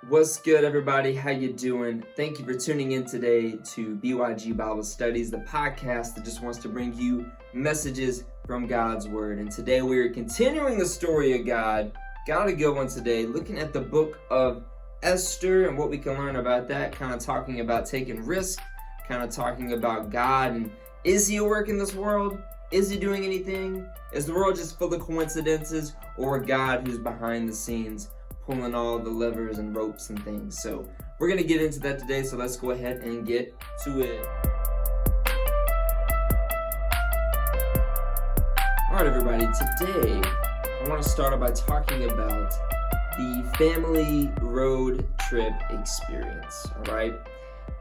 What's good, everybody? How you doing? Thank you for tuning in today to BYG Bible Studies, the podcast that just wants to bring you messages from God's Word. And today we are continuing the story of God. Got a good one today, looking at the book of Esther and what we can learn about that, kind of talking about taking risk, kind of talking about God and is He at work in this world? Is He doing anything? Is the world just full of coincidences, or God who's behind the scenes pulling all the levers and ropes and things? So we're going to get into that today, so let's go ahead and get to it. Alright, everybody, today I want to start off by talking about the family road trip experience. Alright,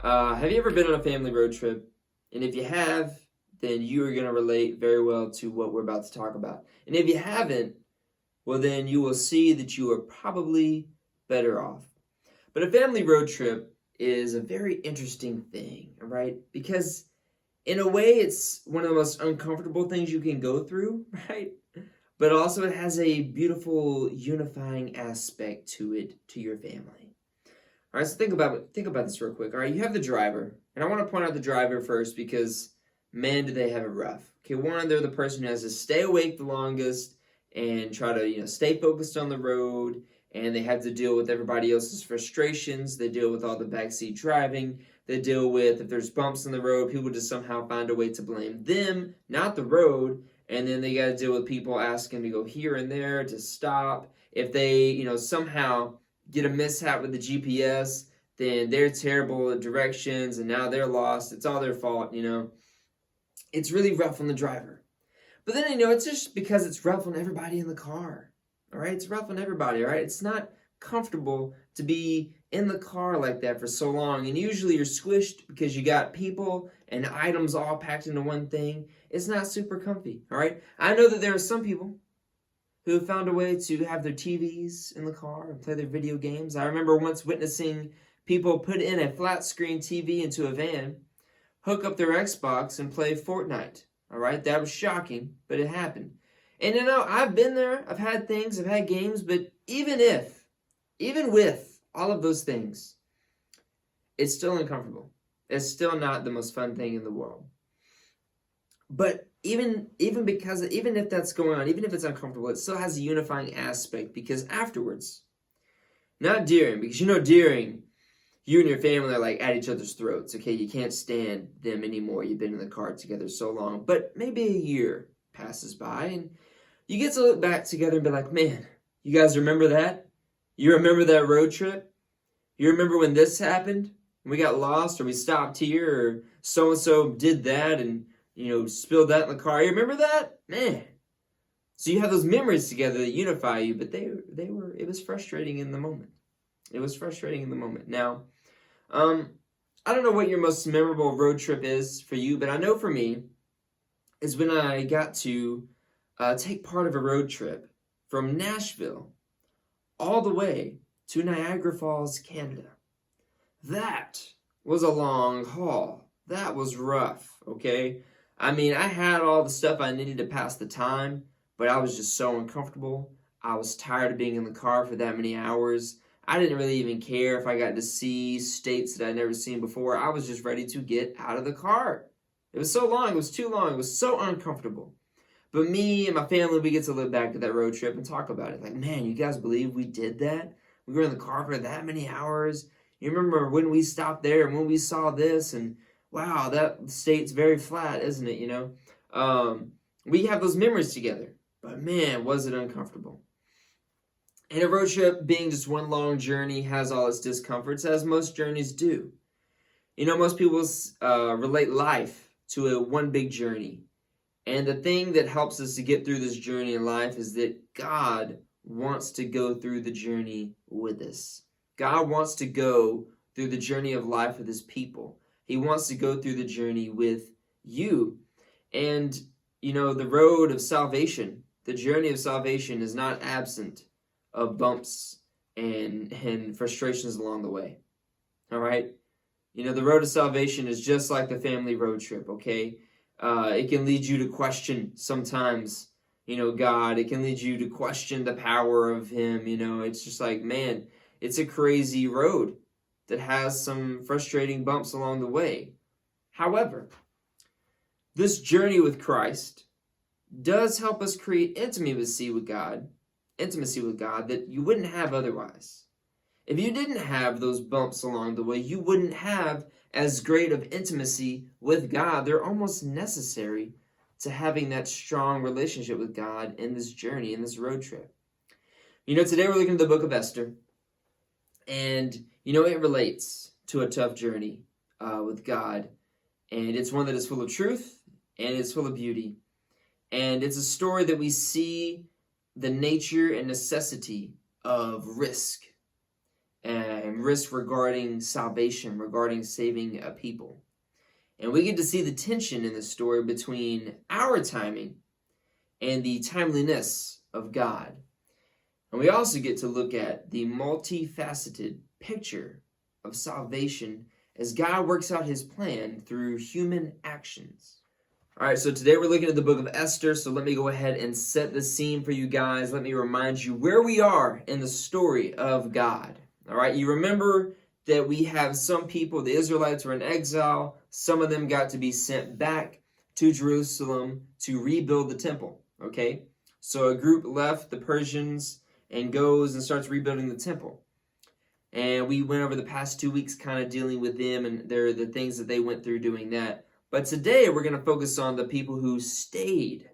have you ever been on a family road trip? And if you have, then you are going to relate very well to what we're about to talk about. And if you haven't, well, then you will see that you are probably better off. But a family road trip is a very interesting thing, right? Because in a way, it's one of the most uncomfortable things you can go through, right? But also it has a beautiful unifying aspect to it, to your family. All right, so think about this real quick. All right, you have the driver, and I want to point out the driver first because, man, do they have it rough. Okay, one, they're the person who has to stay awake the longest and try to, stay focused on the road, and they have to deal with everybody else's frustrations. They deal with all the backseat driving. They deal with, if there's bumps in the road, people just somehow find a way to blame them, not the road, and then they got to deal with people asking to go here and there, to stop. If they, somehow get a mishap with the GPS, then they're terrible at directions, and now they're lost. It's all their fault, It's really rough on the driver. But then, it's just because it's rough on everybody in the car, all right? It's rough on everybody, all right? It's not comfortable to be in the car like that for so long, and usually you're squished because you got people and items all packed into one thing. It's not super comfy, all right? I know that there are some people who have found a way to have their TVs in the car and play their video games. I remember once witnessing people put in a flat screen TV into a van, hook up their Xbox, and play Fortnite. All right, that was shocking, but it happened. And I've been there, I've had things, I've had games, but even with all of those things, it's still uncomfortable. It's still not the most fun thing in the world. But even if that's going on, even if it's uncomfortable, it still has a unifying aspect, because afterwards, not during, because during, you and your family are like at each other's throats, okay? You can't stand them anymore. You've been in the car together so long. But maybe a year passes by and you get to look back together and be like, man, you guys remember that? You remember that road trip? You remember when this happened? And we got lost, or we stopped here, or so-and-so did that and, spilled that in the car. You remember that? Man. So you have those memories together that unify you, but it was frustrating in the moment. It was frustrating in the moment. Now, I don't know what your most memorable road trip is for you, but I know for me is when I got to take part of a road trip from Nashville all the way to Niagara Falls, Canada. That was a long haul. That was rough, okay? I mean, I had all the stuff I needed to pass the time, but I was just so uncomfortable. I was tired of being in the car for that many hours. I didn't really even care if I got to see states that I'd never seen before. I was just ready to get out of the car. It was so long. It was too long. It was so uncomfortable. But me and my family, we get to look back at that road trip and talk about it. Like, man, you guys believe we did that? We were in the car for that many hours. You remember when we stopped there and when we saw this? And wow, that state's very flat, isn't it? We have those memories together. But man, was it uncomfortable. And a road trip, being just one long journey, has all its discomforts, as most journeys do. Most people relate life to a one big journey. And the thing that helps us to get through this journey in life is that God wants to go through the journey with us. God wants to go through the journey of life with His people. He wants to go through the journey with you. And, the road of salvation, the journey of salvation is not absent of bumps and frustrations along the way. All right? The road to salvation is just like the family road trip, okay? It can lead you to question sometimes, God. It can lead you to question the power of Him. It's just like, man, It's a crazy road that has some frustrating bumps along the way. However, this journey with Christ does help us create intimacy with God that you wouldn't have otherwise. If you didn't have those bumps along the way, you wouldn't have as great of intimacy with God. They're almost necessary to having that strong relationship with God in this journey, in this road trip. Today we're looking at the book of Esther, and it relates to a tough journey with God, and it's one that is full of truth, and it's full of beauty, and it's a story that we see the nature and necessity of risk, and risk regarding salvation, regarding saving a people. And we get to see the tension in the story between our timing and the timeliness of God. And we also get to look at the multifaceted picture of salvation as God works out his plan through human actions. All right, so today we're looking at the book of Esther, so let me go ahead and set the scene for you guys. Let me remind you where we are in the story of God. All right, you remember that we have some people, the Israelites were in exile. Some of them got to be sent back to Jerusalem to rebuild the temple, okay? So a group left the Persians and goes and starts rebuilding the temple. And we went over the past 2 weeks kind of dealing with them and the things that they went through doing that. But today we're going to focus on the people who stayed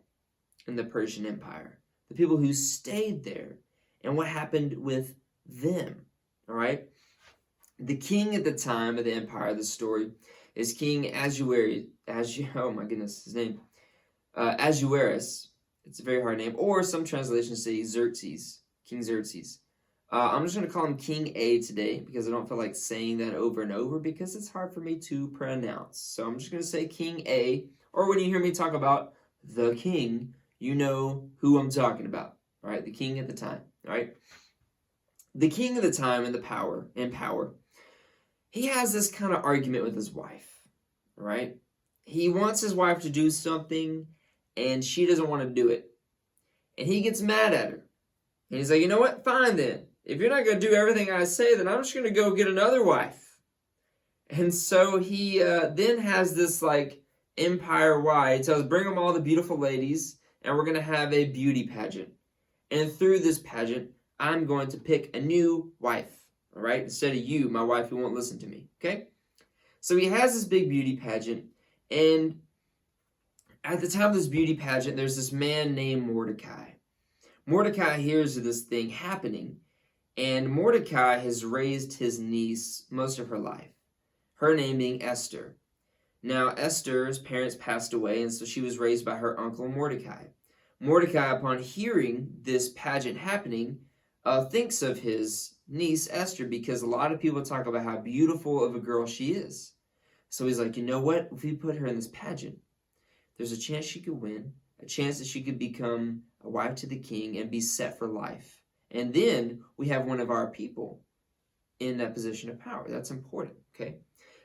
in the Persian Empire, the people who stayed there, and what happened with them, all right? The king at the time of the empire of the story is King Ahasuerus. Oh my goodness, his name. Ahasuerus. It's a very hard name. Or some translations say Xerxes. King Xerxes. I'm just going to call him King A today because I don't feel like saying that over and over because it's hard for me to pronounce. So I'm just going to say King A. Or when you hear me talk about the king, you know who I'm talking about. All right, the king at the time. All right. The king at the time in power, he has this kind of argument with his wife. All right. He wants his wife to do something and she doesn't want to do it. And he gets mad at her. And he's like, you know what? Fine then. If you're not going to do everything I say, then I'm just going to go get another wife. And so he then has this empire-wide. He tells, bring them all the beautiful ladies, and we're going to have a beauty pageant. And through this pageant, I'm going to pick a new wife. All right? Instead of you, my wife, who won't listen to me. Okay? So he has this big beauty pageant, and at the time of this beauty pageant, there's this man named Mordecai. Mordecai hears of this thing happening, and Mordecai has raised his niece most of her life, her name being Esther. Now, Esther's parents passed away, and so she was raised by her uncle Mordecai. Mordecai, upon hearing this pageant happening, thinks of his niece Esther because a lot of people talk about how beautiful of a girl she is. So he's like, you know what? If we put her in this pageant, there's a chance she could win, a chance that she could become a wife to the king and be set for life. And then we have one of our people in that position of power. That's important, okay?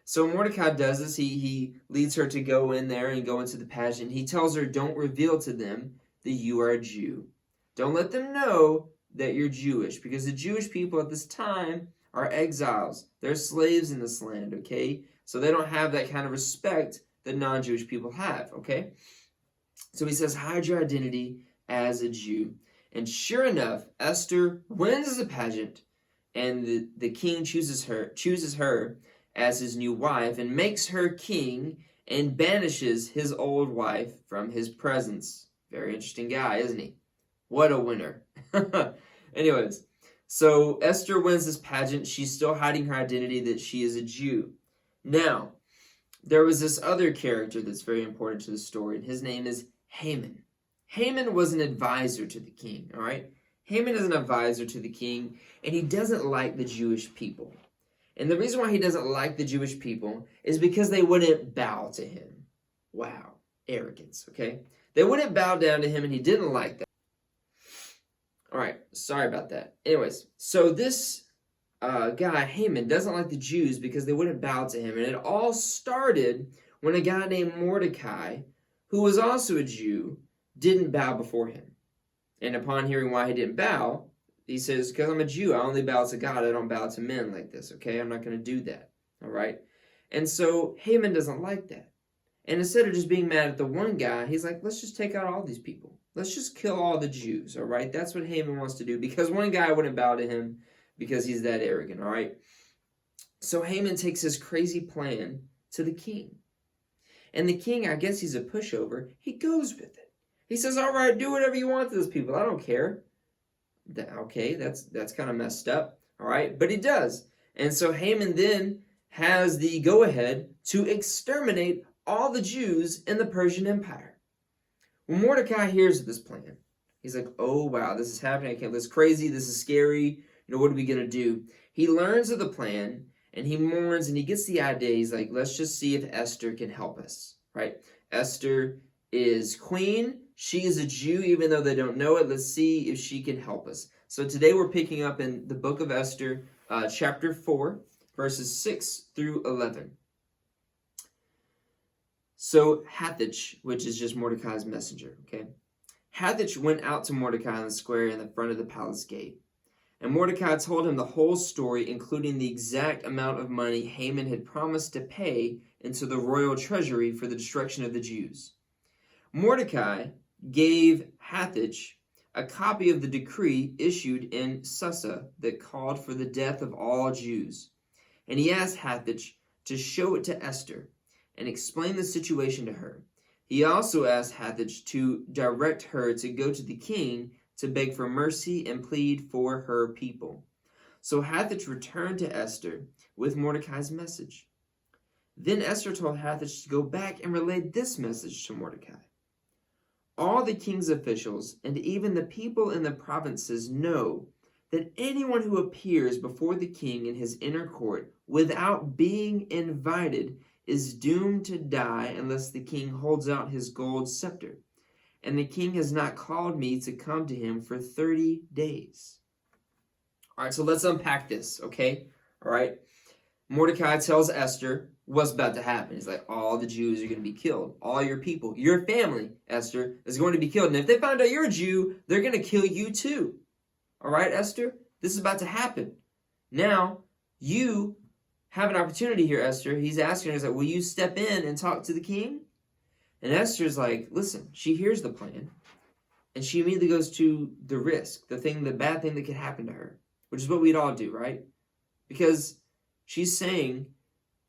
So Mordecai does this. He leads her to go in there and go into the pageant. He tells her, don't reveal to them that you are a Jew. Don't let them know that you're Jewish, because the Jewish people at this time are exiles. They're slaves in this land, okay? So they don't have that kind of respect that non-Jewish people have, okay? So he says, hide your identity as a Jew. And sure enough, Esther wins the pageant, and the king chooses her as his new wife and makes her king and banishes his old wife from his presence. Very interesting guy, isn't he? What a winner. Anyways, so Esther wins this pageant. She's still hiding her identity that she is a Jew. Now, there was this other character that's very important to the story, and his name is Haman. Haman was an advisor to the king, all right? Haman is an advisor to the king, and he doesn't like the Jewish people. And the reason why he doesn't like the Jewish people is because they wouldn't bow to him. Wow, arrogance, okay? They wouldn't bow down to him, and he didn't like that. All right, sorry about that. Anyways, so this guy, Haman, doesn't like the Jews because they wouldn't bow to him. And it all started when a guy named Mordecai, who was also a Jew, didn't bow before him. And upon hearing why he didn't bow, He says, because I'm a Jew, I only bow to God. I don't bow to men like this, okay? I'm not going to do that, all right? And so Haman doesn't like that. And instead of just being mad at the one guy, he's like, let's just take out all these people. Let's just kill all the Jews, all right? That's what Haman wants to do, because one guy wouldn't bow to him because he's that arrogant, all right? So Haman takes his crazy plan to the king. And the king, I guess he's a pushover, he goes with it. He says, all right, do whatever you want to those people. I don't care. Okay, that's kind of messed up, all right? But he does. And so Haman then has the go-ahead to exterminate all the Jews in the Persian Empire. When Mordecai hears of this plan, he's like, oh, wow, this is happening. I can't, this is crazy. This is scary. What are we going to do? He learns of the plan, and he mourns, and he gets the idea. He's like, let's just see if Esther can help us, right? Esther is queen. She is a Jew, even though they don't know it. Let's see if she can help us. So today we're picking up in the book of Esther, chapter 4, verses 6 through 11. So Hathach, which is just Mordecai's messenger, okay? Hathach went out to Mordecai in the square in the front of the palace gate. And Mordecai told him the whole story, including the exact amount of money Haman had promised to pay into the royal treasury for the destruction of the Jews. Mordecai gave Hathach a copy of the decree issued in Susa that called for the death of all Jews. And he asked Hathach to show it to Esther and explain the situation to her. He also asked Hathach to direct her to go to the king to beg for mercy and plead for her people. So Hathach returned to Esther with Mordecai's message. Then Esther told Hathach to go back and relay this message to Mordecai. All the king's officials and even the people in the provinces know that anyone who appears before the king in his inner court without being invited is doomed to die unless the king holds out his gold scepter. And the king has not called me to come to him for 30 days. All right, so let's unpack this, okay? All right. Mordecai tells Esther what's about to happen. He's like, all the Jews are going to be killed. All your people, your family, Esther, is going to be killed. And if they find out you're a Jew, they're going to kill you too. All right, Esther? This is about to happen. Now, you have an opportunity here, Esther. He's asking her, he's like, will you step in and talk to the king? And Esther's like, listen, she hears the plan. And she immediately goes to the risk, the bad thing that could happen to her, which is what we'd all do, right? Because she's saying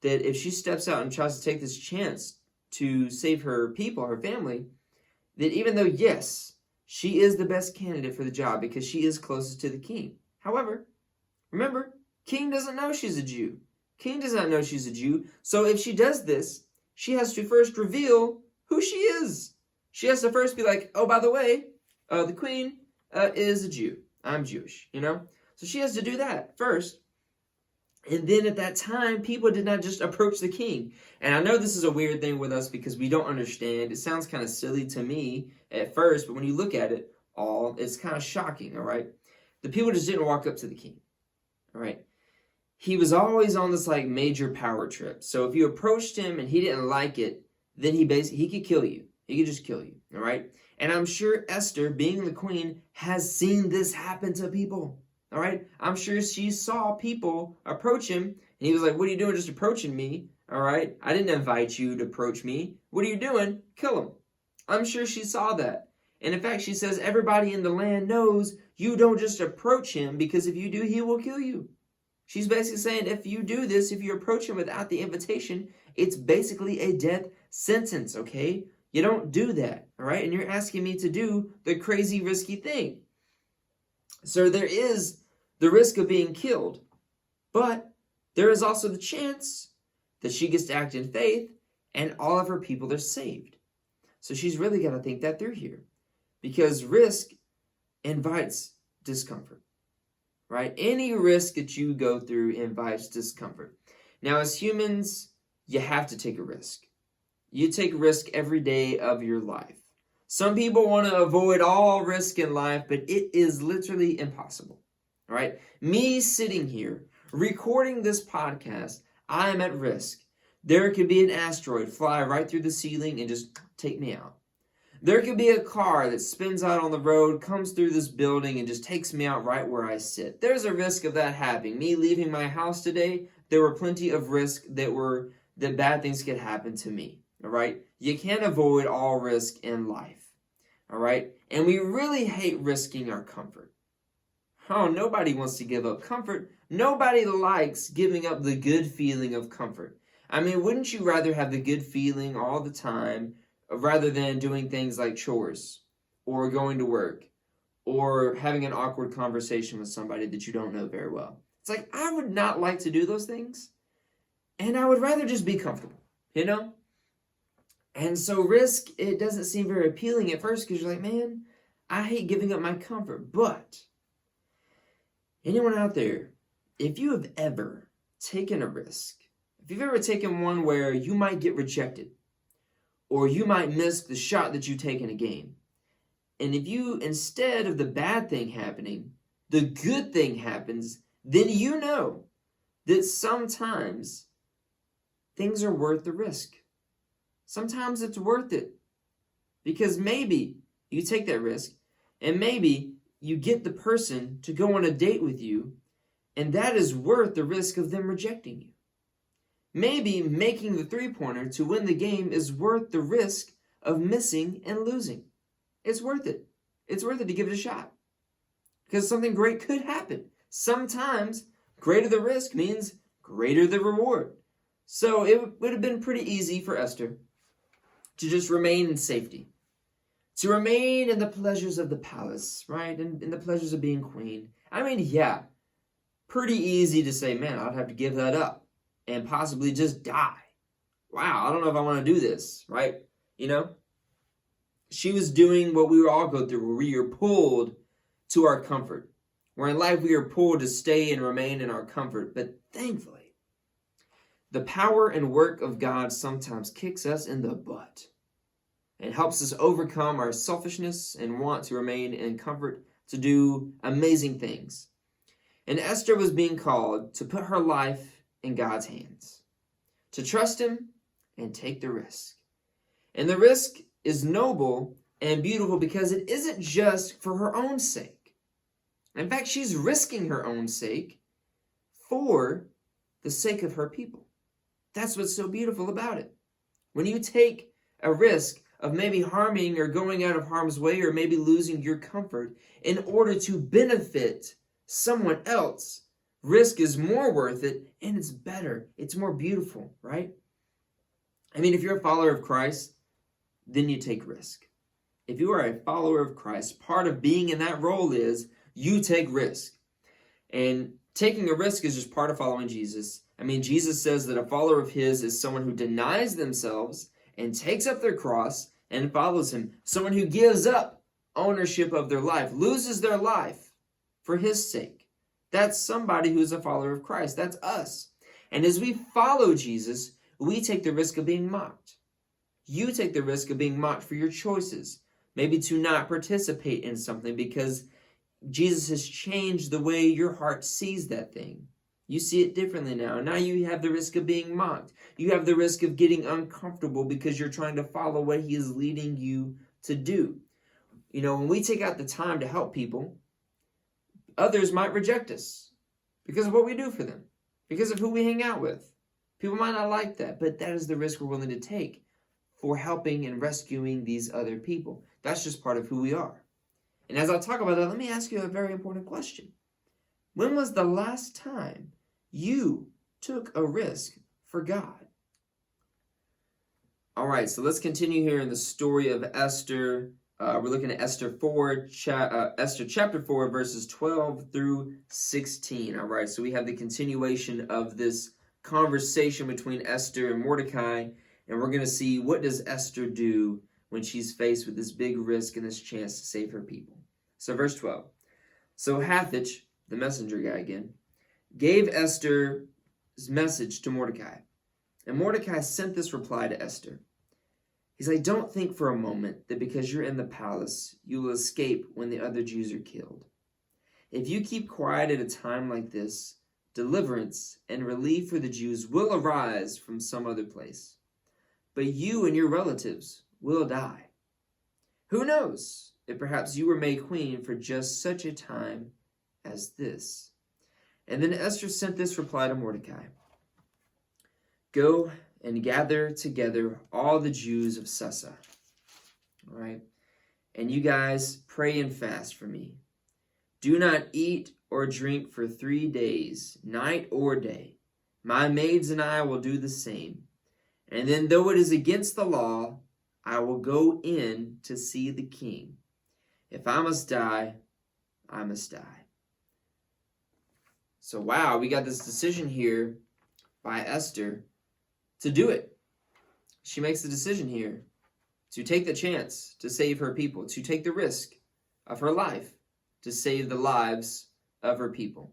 that if she steps out and tries to take this chance to save her people, her family, that even though, yes, she is the best candidate for the job because she is closest to the king. However, remember, king doesn't know she's a Jew. King does not know she's a Jew. So if she does this, she has to first reveal who she is. She has to first be like, oh, by the way, the queen is a Jew. I'm Jewish, So she has to do that first. And then at that time, people did not just approach the king. And I know this is a weird thing with us because we don't understand. It sounds kind of silly to me at first, but when you look at it all, it's kind of shocking, all right? The people just didn't walk up to the king, all right? He was always on this like major power trip. So if you approached him and he didn't like it, then he could kill you. He could just kill you, all right? And I'm sure Esther, being the queen, has seen this happen to people. All right, I'm sure she saw people approach him, and he was like, what are you doing just approaching me? All right, I didn't invite you to approach me. What are you doing? Kill him. I'm sure she saw that. And in fact, she says, everybody in the land knows you don't just approach him, because if you do, he will kill you. She's basically saying, if you do this, if you approach him without the invitation, it's basically a death sentence, okay? You don't do that, all right? And you're asking me to do the crazy, risky thing. So there is the risk of being killed, but there is also the chance that she gets to act in faith and all of her people are saved. So she's really got to think that through here, because risk invites discomfort, right? Any risk that you go through invites discomfort. Now, as humans, you have to take a risk. You take risk every day of your life. Some people want to avoid all risk in life, but it is literally impossible, all right? Me sitting here, recording this podcast, I am at risk. There could be an asteroid fly right through the ceiling and just take me out. There could be a car that spins out on the road, comes through this building, and just takes me out right where I sit. There's a risk of that happening. Me leaving my house today, there were plenty of risks that bad things could happen to me. All right? You can't avoid all risk in life. All right? And we really hate risking our comfort. Oh, nobody wants to give up comfort. Nobody likes giving up the good feeling of comfort. I mean, wouldn't you rather have the good feeling all the time rather than doing things like chores or going to work or having an awkward conversation with somebody that you don't know very well? It's like, I would not like to do those things, and I would rather just be comfortable, you know? And so risk, it doesn't seem very appealing at first because you're like, man, I hate giving up my comfort. But anyone out there, if you have ever taken a risk, if you've ever taken one where you might get rejected, or you might miss the shot that you take in a game, and if you, instead of the bad thing happening, the good thing happens, then you know that sometimes things are worth the risk. Sometimes it's worth it. Because maybe you take that risk, and maybe you get the person to go on a date with you, and that is worth the risk of them rejecting you. Maybe making the three-pointer to win the game is worth the risk of missing and losing. It's worth it. It's worth it to give it a shot. Because something great could happen. Sometimes greater the risk means greater the reward. So it would have been pretty easy for Esther to just remain in safety. To remain in the pleasures of the palace, right? And in the pleasures of being queen. I mean, yeah, pretty easy to say, man, I'd have to give that up and possibly just die. Wow, I don't know if I want to do this, right? You know? She was doing what we all go through, where we are pulled to our comfort. Where in life we are pulled to stay and remain in our comfort. But thankfully, the power and work of God sometimes kicks us in the butt. It helps us overcome our selfishness and want to remain in comfort to do amazing things. And Esther was being called to put her life in God's hands, to trust Him and take the risk. And the risk is noble and beautiful because it isn't just for her own sake. In fact, she's risking her own sake for the sake of her people. That's what's so beautiful about it. When you take a risk of maybe harming or going out of harm's way or maybe losing your comfort in order to benefit someone else, risk is more worth it, and it's better. It's more beautiful, right? I mean, if you're a follower of Christ, then you take risk. If you are a follower of Christ, part of being in that role is you take risk. And taking a risk is just part of following Jesus. I mean, Jesus says that a follower of His is someone who denies themselves and takes up their cross and follows Him. Someone who gives up ownership of their life, loses their life for His sake. That's somebody who's a follower of Christ. That's us. And as we follow Jesus, we take the risk of being mocked. You take the risk of being mocked for your choices. Maybe to not participate in something because Jesus has changed the way your heart sees that thing. You see it differently now. Now you have the risk of being mocked. You have the risk of getting uncomfortable because you're trying to follow what He is leading you to do. You know, when we take out the time to help people, others might reject us because of what we do for them, because of who we hang out with. People might not like that, but that is the risk we're willing to take for helping and rescuing these other people. That's just part of who we are. And as I talk about that, let me ask you a very important question. When was the last time you took a risk for God? All right, so let's continue here in the story of Esther. We're looking at Esther chapter 4, verses 12 through 16. All right, so we have the continuation of this conversation between Esther and Mordecai, and we're going to see what does Esther do when she's faced with this big risk and this chance to save her people. So verse 12. So Hathach, the messenger guy again, gave Esther's message to Mordecai. And Mordecai sent this reply to Esther. He's like, don't think for a moment that because you're in the palace, you will escape when the other Jews are killed. If you keep quiet at a time like this, deliverance and relief for the Jews will arise from some other place. But you and your relatives will die. Who knows if perhaps you were made queen for just such a time as this? And then Esther sent this reply to Mordecai. Go and gather together all the Jews of Susa. All right. And you guys pray and fast for me. Do not eat or drink for 3 days, night or day. My maids and I will do the same. And then, though it is against the law, I will go in to see the king. If I must die, I must die. So, wow, we got this decision here by Esther to do it. She makes the decision here to take the chance to save her people, to take the risk of her life to save the lives of her people.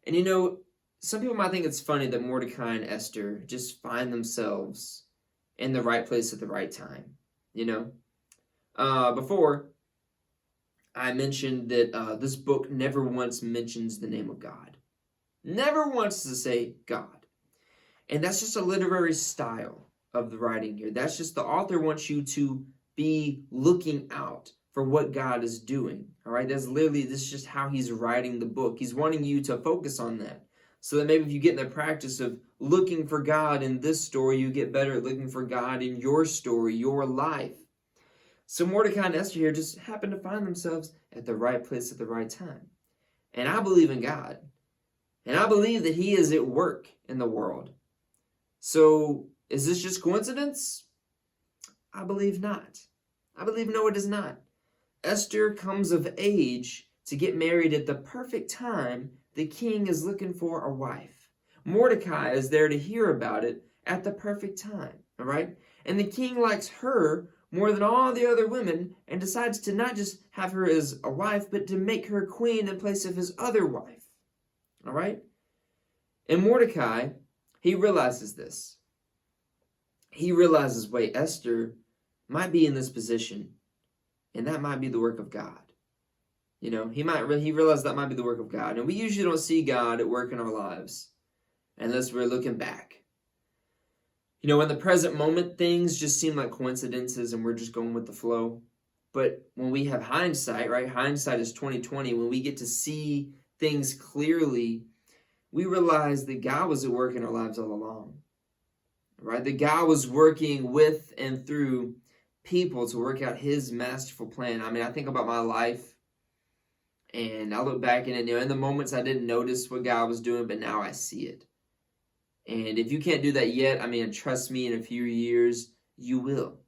And you know, some people might think it's funny that Mordecai and Esther just find themselves in the right place at the right time. You know, before I mentioned that this book never once mentions the name of God. Never wants to say God. And that's just a literary style of the writing here. That's just the author wants you to be looking out for what God is doing. All right, this is just how he's writing the book. He's wanting you to focus on that. So that maybe if you get in the practice of looking for God in this story, you get better at looking for God in your story, your life. So Mordecai and Esther here just happen to find themselves at the right place at the right time. And I believe in God. And I believe that he is at work in the world. So is this just coincidence? I believe not. I believe no, it is not. Esther comes of age to get married at the perfect time the king is looking for a wife. Mordecai is there to hear about it at the perfect time, all right? And the king likes her more than all the other women and decides to not just have her as a wife, but to make her queen in place of his other wife, all right? And Mordecai, he realizes this. He realizes, wait, Esther might be in this position, and that might be the work of God. You know, he realized that might be the work of God. And we usually don't see God at work in our lives unless we're looking back. You know, in the present moment, things just seem like coincidences and we're just going with the flow. But when we have hindsight, right? Hindsight is 20/20. When we get to see things clearly, we realize that God was at work in our lives all along. Right? That God was working with and through people to work out his masterful plan. I mean, I think about my life and I look back and, you know, in the moments I didn't notice what God was doing, but now I see it. And if you can't do that yet, I mean, trust me, in a few years, you will.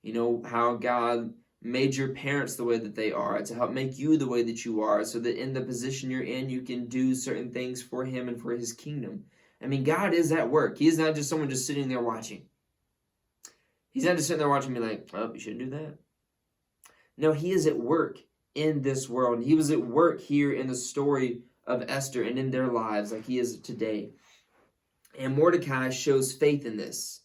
You know, how God made your parents the way that they are to help make you the way that you are so that in the position you're in, you can do certain things for him and for his kingdom. I mean, God is at work. He is not just someone just sitting there watching. He's not just sitting there watching me like, oh, you shouldn't do that. No, he is at work in this world. And he was at work here in the story of Esther and in their lives like he is today. And Mordecai shows faith in this.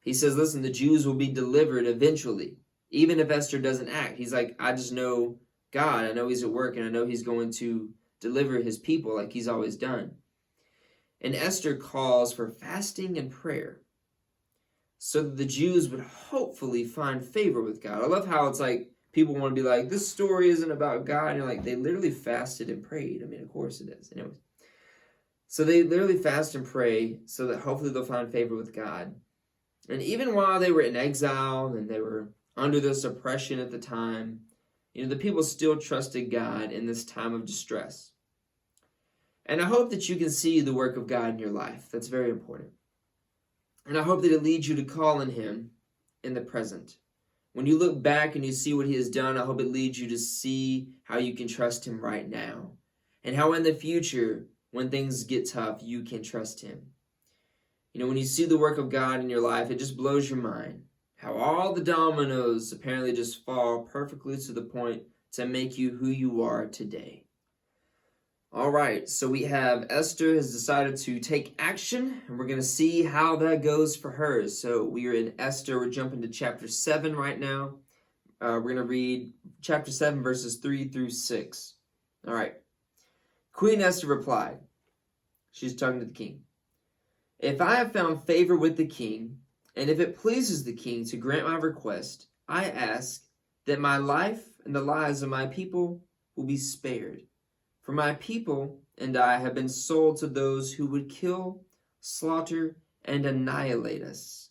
He says, listen, the Jews will be delivered eventually, even if Esther doesn't act. He's like, I just know God. I know he's at work, and I know he's going to deliver his people like he's always done. And Esther calls for fasting and prayer so that the Jews would hopefully find favor with God. I love how it's like people want to be like, this story isn't about God. And you're like, they literally fasted and prayed. I mean, of course it is. Anyways. So they literally fast and pray so that hopefully they'll find favor with God. And even while they were in exile and they were under this oppression at the time, you know, the people still trusted God in this time of distress. And I hope that you can see the work of God in your life. That's very important. And I hope that it leads you to call on him in the present. When you look back and you see what he has done, I hope it leads you to see how you can trust him right now. And how in the future, when things get tough, you can trust him. You know, when you see the work of God in your life, it just blows your mind. How all the dominoes apparently just fall perfectly to the point to make you who you are today. All right, so we have Esther has decided to take action, and we're going to see how that goes for her. So we are in Esther. We're jumping to chapter 7 right now. We're going to read chapter 7, verses 3 through 6. All right. Queen Esther replied. She's talking to the king. If I have found favor with the king, and if it pleases the king to grant my request, I ask that my life and the lives of my people will be spared. For my people and I have been sold to those who would kill, slaughter, and annihilate us.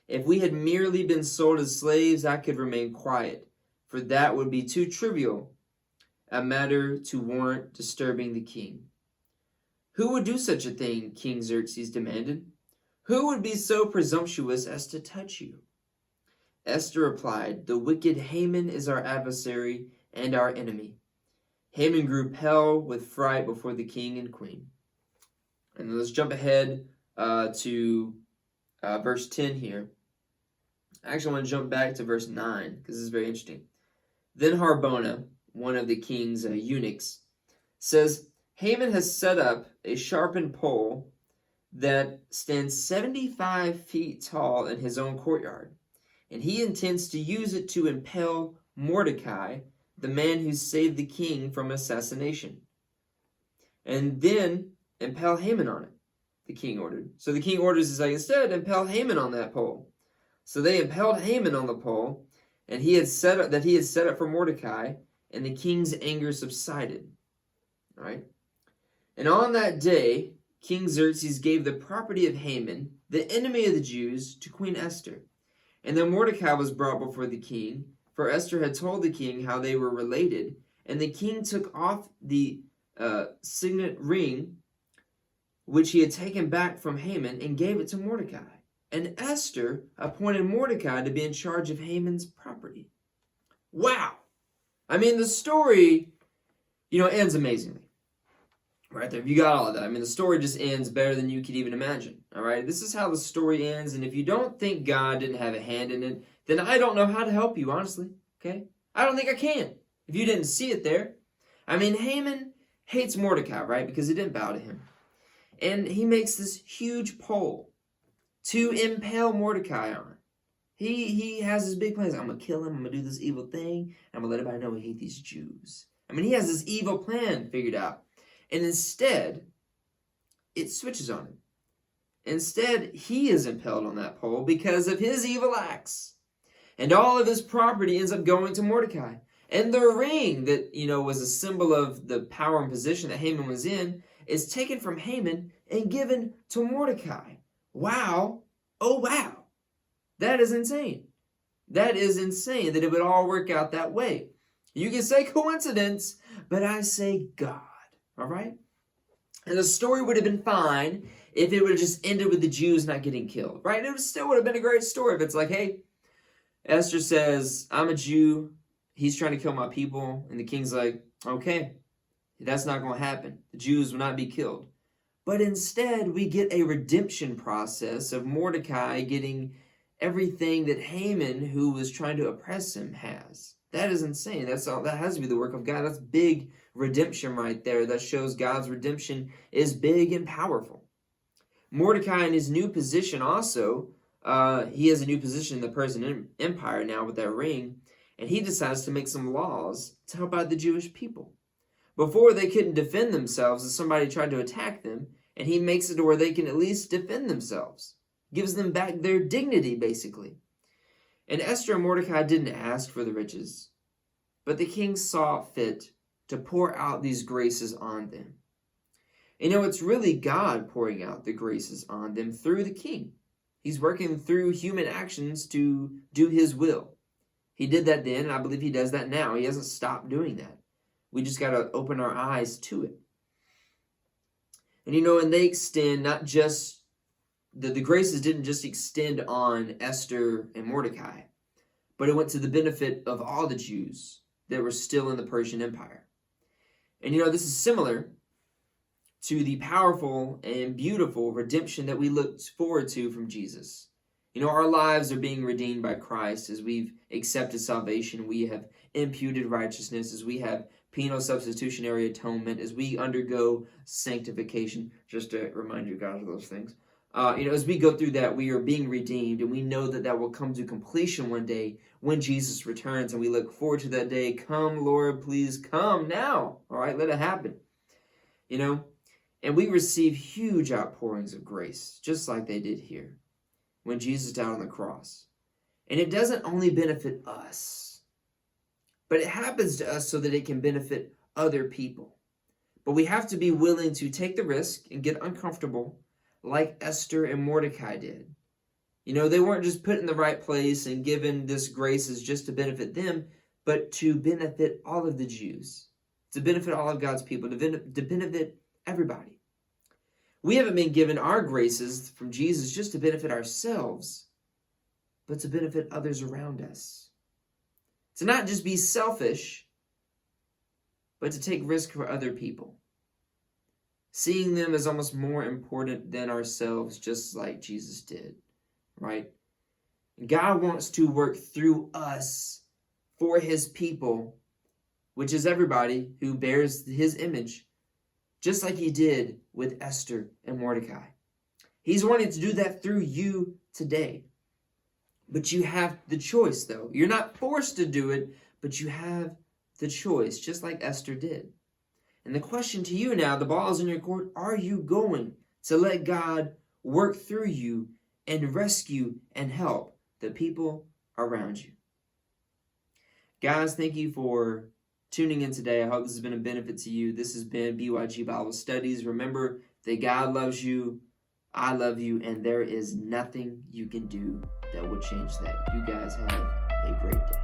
If we had merely been sold as slaves, I could remain quiet, for that would be too trivial a matter to warrant disturbing the king. Who would do such a thing? King Xerxes demanded. Who would be so presumptuous as to touch you? Esther replied, the wicked Haman is our adversary and our enemy. Haman grew pale with fright before the king and queen. And let's jump ahead to verse 10 here. Actually, I want to jump back to verse 9 because this is very interesting. Then Harbona, one of the king's eunuchs, says, Haman has set up a sharpened pole that stands 75 feet tall in his own courtyard, and he intends to use it to impale Mordecai, the man who saved the king from assassination, and then impale Haman on it, the king ordered. So the king orders is like, instead, impale Haman on that pole. So they impaled Haman on the pole, and he had set up for Mordecai, and the king's anger subsided. All right? And on that day, King Xerxes gave the property of Haman, the enemy of the Jews, to Queen Esther. And then Mordecai was brought before the king, for Esther had told the king how they were related, and the king took off the signet ring which he had taken back from Haman and gave it to Mordecai. And Esther appointed Mordecai to be in charge of Haman's property. Wow! I mean, the story, ends amazingly. Right there, you got all of that. I mean, the story just ends better than you could even imagine. All right, this is how the story ends. And if you don't think God didn't have a hand in it, then I don't know how to help you, honestly. Okay, I don't think I can. If you didn't see it there, I mean, Haman hates Mordecai, right? Because he didn't bow to him, and he makes this huge pole to impale Mordecai on. He has his big plans. I'm gonna kill him. I'm gonna do this evil thing. I'm gonna let everybody know we hate these Jews. I mean, he has this evil plan figured out. And instead, it switches on him. Instead, he is impaled on that pole because of his evil acts. And all of his property ends up going to Mordecai. And the ring that, was a symbol of the power and position that Haman was in is taken from Haman and given to Mordecai. Wow. Oh, wow. That is insane. That is insane that it would all work out that way. You can say coincidence, but I say God. All right? And the story would have been fine if it would have just ended with the Jews not getting killed, right? It still would have been a great story if it's like, hey, Esther says, I'm a Jew. He's trying to kill my people. And the king's like, okay, that's not going to happen. The Jews will not be killed. But instead, we get a redemption process of Mordecai getting everything that Haman, who was trying to oppress him, has. That is insane. That has to be the work of God. That's big redemption right there. That shows God's redemption is big and powerful. Mordecai in his new position also, he has a new position in the Persian Empire now with that ring, and he decides to make some laws to help out the Jewish people. Before, they couldn't defend themselves if somebody tried to attack them, and he makes it to where they can at least defend themselves. Gives them back their dignity, basically. And Esther and Mordecai didn't ask for the riches, but the king saw fit to pour out these graces on them. It's really God pouring out the graces on them through the king. He's working through human actions to do his will. He did that then, and I believe he does that now. He hasn't stopped doing that. We just got to open our eyes to it. And they extend not just the graces didn't just extend on Esther and Mordecai, but it went to the benefit of all the Jews that were still in the Persian Empire. And this is similar to the powerful and beautiful redemption that we look forward to from Jesus. Our lives are being redeemed by Christ as we've accepted salvation. We have imputed righteousness, as we have penal substitutionary atonement, as we undergo sanctification. Just to remind you guys of those things. As we go through that, we are being redeemed, and we know that will come to completion one day when Jesus returns, and we look forward to that day. Come, Lord, please come now. All right, let it happen. And we receive huge outpourings of grace, just like they did here when Jesus died on the cross. And it doesn't only benefit us. but it happens to us so that it can benefit other people. But we have to be willing to take the risk and get uncomfortable like Esther and Mordecai did. They weren't just put in the right place and given this grace as just to benefit them, but to benefit all of the Jews, to benefit all of God's people, to benefit everybody. We haven't been given our graces from Jesus just to benefit ourselves, but to benefit others around us. To not just be selfish, but to take risk for other people. Seeing them as almost more important than ourselves, just like Jesus did, right? God wants to work through us for his people, which is everybody who bears his image, just like he did with Esther and Mordecai. He's wanting to do that through you today. But you have the choice, though. You're not forced to do it, but you have the choice, just like Esther did. And the question to you now, the ball is in your court, are you going to let God work through you and rescue and help the people around you? Guys, thank you for tuning in today. I hope this has been a benefit to you. This has been BYG Bible Studies. Remember that God loves you, I love you, and there is nothing you can do that will change that. You guys have a great day.